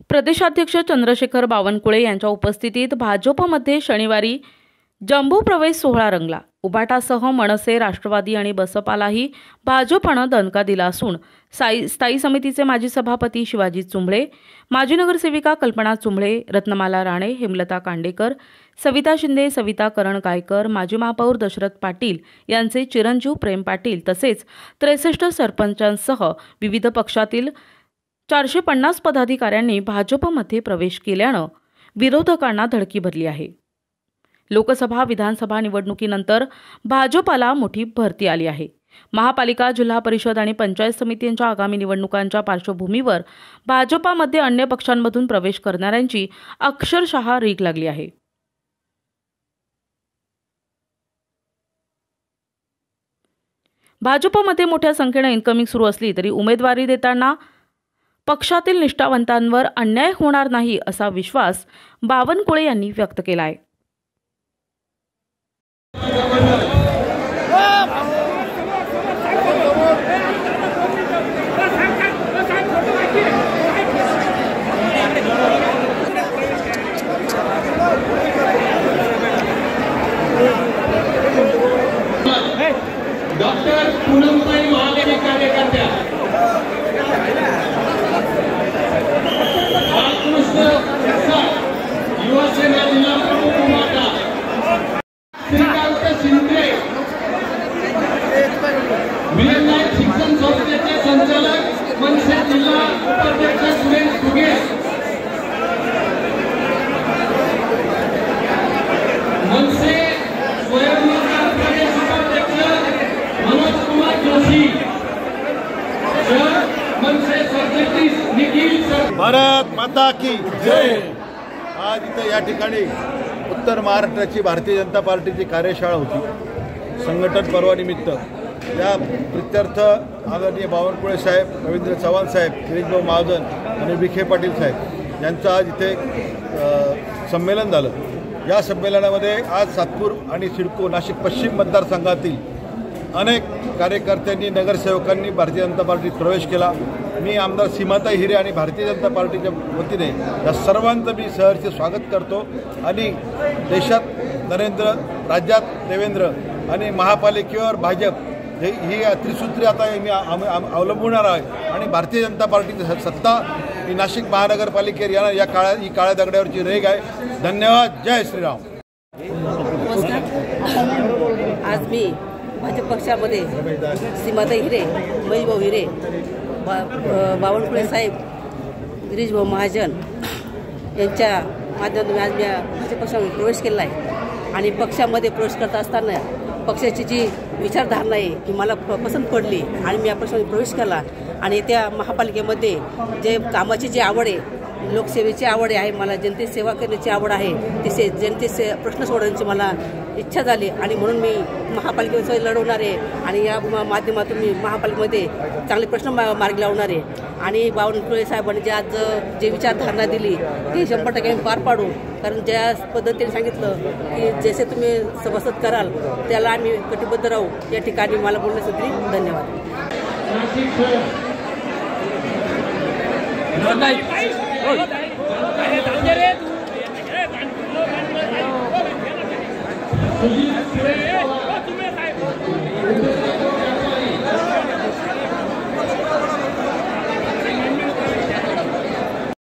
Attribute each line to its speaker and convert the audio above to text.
Speaker 1: प्रदेशाध्यक्ष चंद्रशेखर बावनकुळे यांच्या उपस्थितीत भाजपमध्ये शनिवारी जम्बो प्रवेश सोहळा रंगला। उबाटासह मनसे, राष्ट्रवादी आणि बसपालाही भाजपनं दणका दिला असून स्थायी समितीचे माजी सभापती शिवाजी चुंबळे, माजी नगरसेविका कल्पना चुंबळे, रत्नमाला राणे, हेमलता कांडेकर, सविता शिंदे, सविता करण-गायकर, माजी महापौर दशरथ पाटील यांचे चिरंजीव प्रेम पाटील तसेच 63 सरपंचांसह विविध पक्षातील 450 पदाधिकाऱ्यांनी भाजपमध्ये प्रवेश केल्यानं विरोधकांना धडकी भरली आहे। लोकसभा विधानसभा निवडणुकीनंतर भाजपला मोठी भरती आली आहे। महापालिका, जिल्हा परिषद आणि पंचायत समितींच्या आगामी निवडणुकांच्या पार्श्वभूमीवर भाजपमध्ये अन्य पक्षांमधून प्रवेश करणाऱ्यांची अक्षरशः रीघ लागली आहे। भाजपमध्ये मोठ्या संख्येने इन्कमिंग सुरू असली तरी उमेदवारी देताना पक्षातील निष्ठावंतांवर अन्याय होणार नाही असा विश्वास बावनकुळे यांनी व्यक्त केला आहे।
Speaker 2: डॉक्टर पूनमताई महादेवी कार्यकर्त्या युवा सेना जिल्हा प्रमुख माता श्रीकांत शिंदे, मिलनलाल शिक्षण संस्थेचे संचालक मनसे जिल्हा उपाध्यक्ष सुरेश घुगे, मनसे स्वयंरोजगार प्रदेश उपाध्यक्ष मनोज कुमार जोशी, मनसे सरचिटणीस निखिल सर।
Speaker 3: भारत माता की जय। आज इथे या ठिकाणी उत्तर महाराष्ट्राची भारतीय जनता पार्टीची कार्यशाळा होती। संघटन पर्वानिमित्त या प्रित्यर्थ आदरणीय बावनकुळे साहेब, रवींद्र चव्हाण साहेब, गिरीशभाऊ महाजन आणि विखे पाटील साहेब यांचं आज इथे संमेलन झालं। या संमेलनामध्ये आज सातपूर आणि सिडको नाशिक पश्चिम मतदारसंघातील अनेक कार्यकर्त्यांनी, नगरसेवकांनी भारतीय जनता पार्टीत प्रवेश केला। मी आमदार सीमाताई हिरे आणि भारतीय जनता पार्टीच्या वतीने या सर्वांचं मी सहर्ष स्वागत करतो आणि देशात नरेंद्र, राज्यात देवेंद्र आणि महापालिकेवर भाजप ही त्रिसूत्री आता अवलंबणार आहे आणि भारतीय जनता पार्टीची सत्ता ही नाशिक महानगरपालिकेवर या काळ्या दगडावरची रेघ आहे। धन्यवाद। जय श्रीराम।
Speaker 4: आज मी भाजप पक्षामध्ये सीमाताई हिरे, महेशभाऊ हिरे, बावनकुळे साहेब, गिरीशभाऊ महाजन यांच्या माध्यमातून आज मी भाजप पक्षामध्ये प्रवेश केला आहे आणि पक्षामध्ये प्रवेश करत असताना पक्षाची जी विचारधारणा आहे ती मला पसंत पडली आणि मी या पक्षामध्ये प्रवेश केला आणि त्या महापालिकेमध्ये जे कामाची जी आवड आहे, लोकसेवेची आवड आहे, मला जनतेची सेवा करण्याची आवड आहे, ती जनतेचे प्रश्न सोडवण्याची मला इच्छा झाली आणि म्हणून मी महापालिकेमध्ये लढवणार आहे आणि या माध्यमातून मी महापालिकेमध्ये चांगले प्रश्न मार्गी लावणार आहे आणि बावनकुळे साहेबांनी जे आज जे विचारधारणा दिली ती 100% पार पाडू। कारण ज्या पद्धतीने सांगितलं की जसे तुम्ही सभासद कराल त्याला आम्ही कटिबद्ध राहू। या ठिकाणी मला बोलण्यासाठी धन्यवाद।
Speaker 2: सुजीत